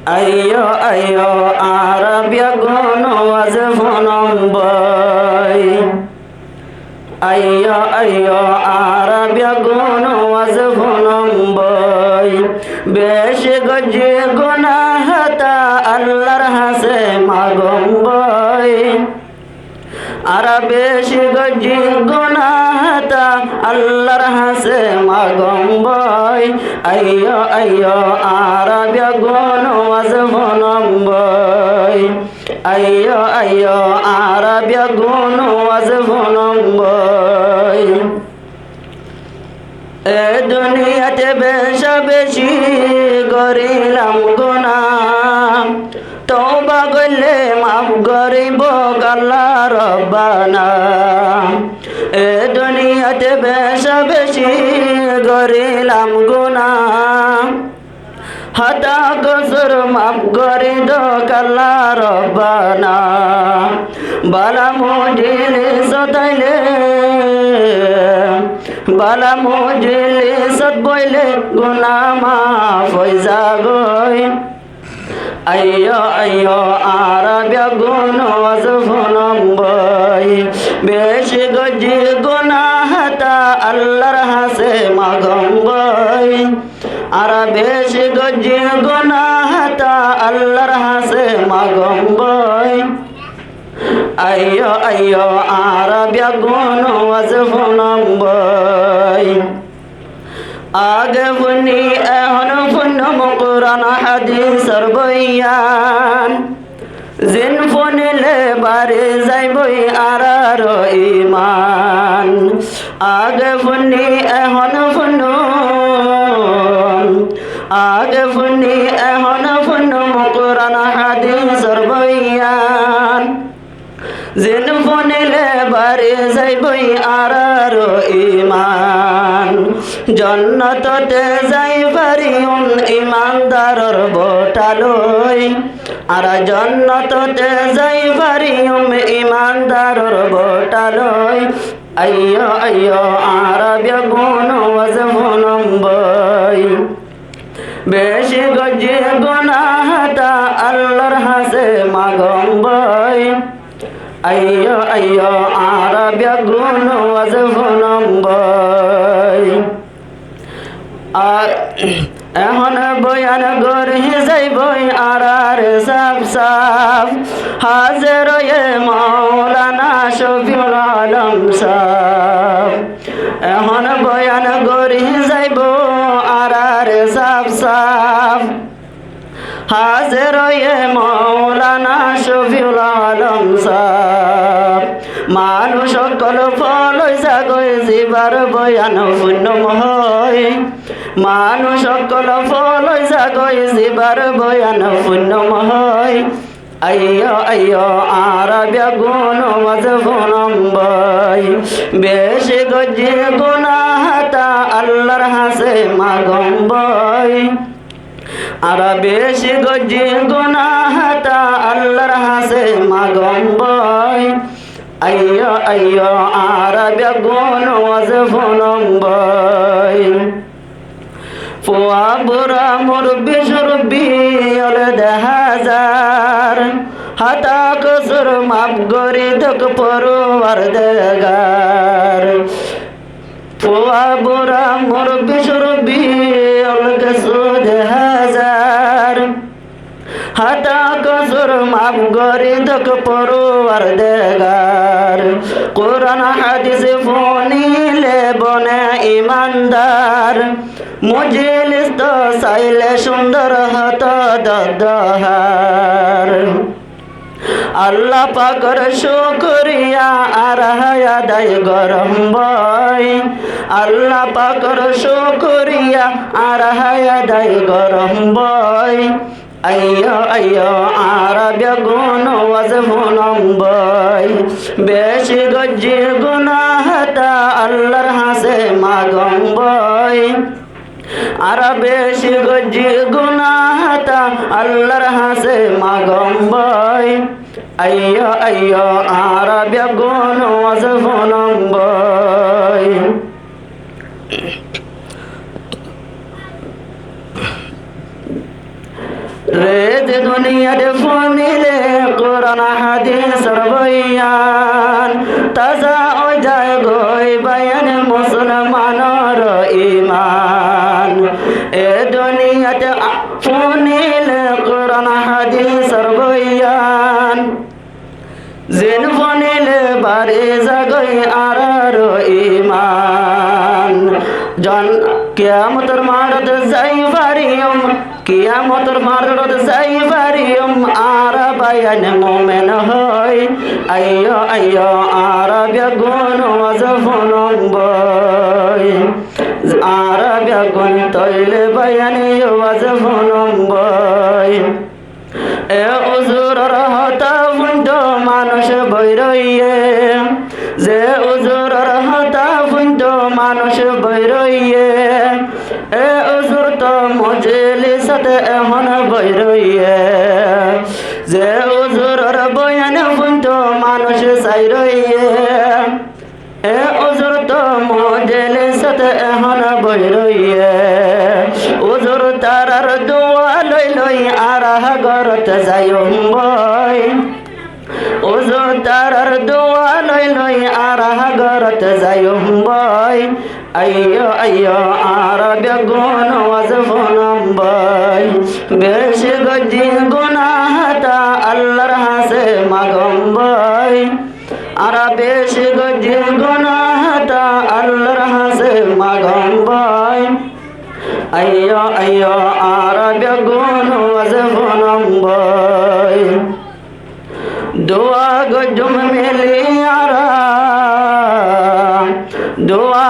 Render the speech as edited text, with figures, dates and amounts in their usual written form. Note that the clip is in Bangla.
Ayo ayo Arab ya gono wazfunam boy. Ayo ayo Arab ya gono wazfunam boy. Besh gajje gunah ta Allahar hase magom boy. বেশ গজি গুনাহতা আল্লাহর হাসে মাগম বই আইয়ো আইয়ো আরবিয়া গুণ ওয়াজফনম বই আইয়ো আইয়ো আরবিয়া গুণ ওয়াজফনম বই এ দুনিয়াতে বেশা বেশি করিলাম গুনাহ তওবা করলে মাফ করিব আল্লাহ রব্বানা এ দুনিয়াতে বেশা বেশি করিলাম গুনাহ হতা কসুর মাফ করে দো আল্লাহ রব্বানা বালা মুজিলে সতাইলে বালা মুজিলে সত বইলে গুনাহ মাফ হয়ে যাগই আইয়ো আইয়ো আরবিয়া গুণ ওয়াজফনম বই বেশি গজি গুনাহতা আল্লাহর হাসে মাগম বই আর বেশি গজি গুনাহতা আল্লাহর হাসে মাগম বই আইয়ো আইয়ো আরবিয়া গুণ ওয়াজফনম বই আগে ফুনি এখন ফুনম কুরআন হাদিসর বয়ান জিন ফুনিলে বারে যাইবই আর ঈমান আগে ফুনি এখন ফুনুম আগে ফুনি এখন ফুনম কুরআন হাদিসর বয়ান জিন ফুনিলে বারে যাইবই আর ঈমান জন্নততে যাই পারিম ইমানদারর বোটালই আর জন্নততে যাই পারিম ইমানদারর বোটালই আইয়ো আইয়ো আরবিয়া গুণ ওয়াজফনম বই বেশি গজি গুনাহতা আল্লাহর হাসে মাগম বই আইয়ো আইয়ো আরবিয়া গুণ ওয়াজফনম বই এখন বয়ান গরি যাইবই আর সাফ সাফ হাজির মাওলানা শফিউল আলম সাহ এখন বয়ান গরি যাইব আর সাফ সাফ হাজির মাওলানা শফিউল আলম সাহ মানুষ সকল ফল জাগয় জীবার বয়ান পুণ্যম হয় মানুষ সকল ফল জাগয় জীবার বয়ান পুণ্যম হয় আইয়ো আইয়ো আরবিয়া গুণ ওয়াজফনম বই বেশি গজি গুনাহতা আল্লাহর হাসে মাগম বই আর বেশি গজি গুনাহতা আল্লাহর হাসে মাগম বই আইয়ো আইয়ো আরবিয়া গুণ ওয়াজফনম বই ফুয়া বুড়া মুরব্বি সুরব্বি ওলে দেহাজার হাতা কসুর মাফ গরি দক পরওয়ার দেগার ফুয়া বুড়া মুরব্বি সুরব্বি ওলে কসুর দেহাজার হাতা কসুর মাফ গরি দক পরওয়ার দেগার কুরআন হাদিস ফুনিলে বনে ইমানদার মুজলিস তো চাইলে সুন্দর হত দদহার আল্লাহ পাকর শুকরিয়া আর আদায় গরম বই আল্লাহ পাকর শুকরিয়া আর আদায় গরম বই আইয়ো আইয়ো আরবিয়া গুণ ওয়াজফনম বই বেশি গজি গুনাহতা আল্লাহর হাসে মাগম বই আর বেশি গজি গুনাহতা আল্লাহর হাসে মাগম বই ayyo ayyo Arabia gono wazfonam boy red dunia de fonile Quran hadis sarbayan taza o jay goy bayan muslimanor iman e dunia de fonile Quran hadis sarbayan zin fonile bare zagoy arar iman jan kiamotor marad zay variyum কিয়ামতের মারত যাইবারিম আরাবায়ান মোমেন হই আইয়ো আইয়ো আরাবিয়া গুণ ওয়াজফনম বই আরাবিয়া গুণ তৈলে বায়ানি ওয়াজফনম বই এ উজুর রহতা ফুন্দ মানুষ বৈরইয়ে যে উজুর রহতা ফুন্দ মানুষ বৈরইয়ে এ উজুর তো মজলিসতে এখন বৈরইয়ে যে উজুরের বয়ান ফুন্দ মানুষ চাইরইয়ে এ উজুর তো মজলিসতে এখন বৈরইয়ে উজুর তারার দোয়া লই লই আরাহ গরত যাইম বই উজুর তারার দোয়া লই লই আরাহ গরত যাইম বই আইয়ো আইয়ো আরাবিয়া গুণ ওয়াজফনম বই বেশি গজি গুনাহতা আল্লাহর হাসে মাগম বই আরা বেশি গজি গুনাহতা আল্লাহর হাসে মাগম বই আইয়ো আইয়ো আরাবিয়া গুণ ওয়াজফনম বই দোয়া গজম মেলি আরা দোয়া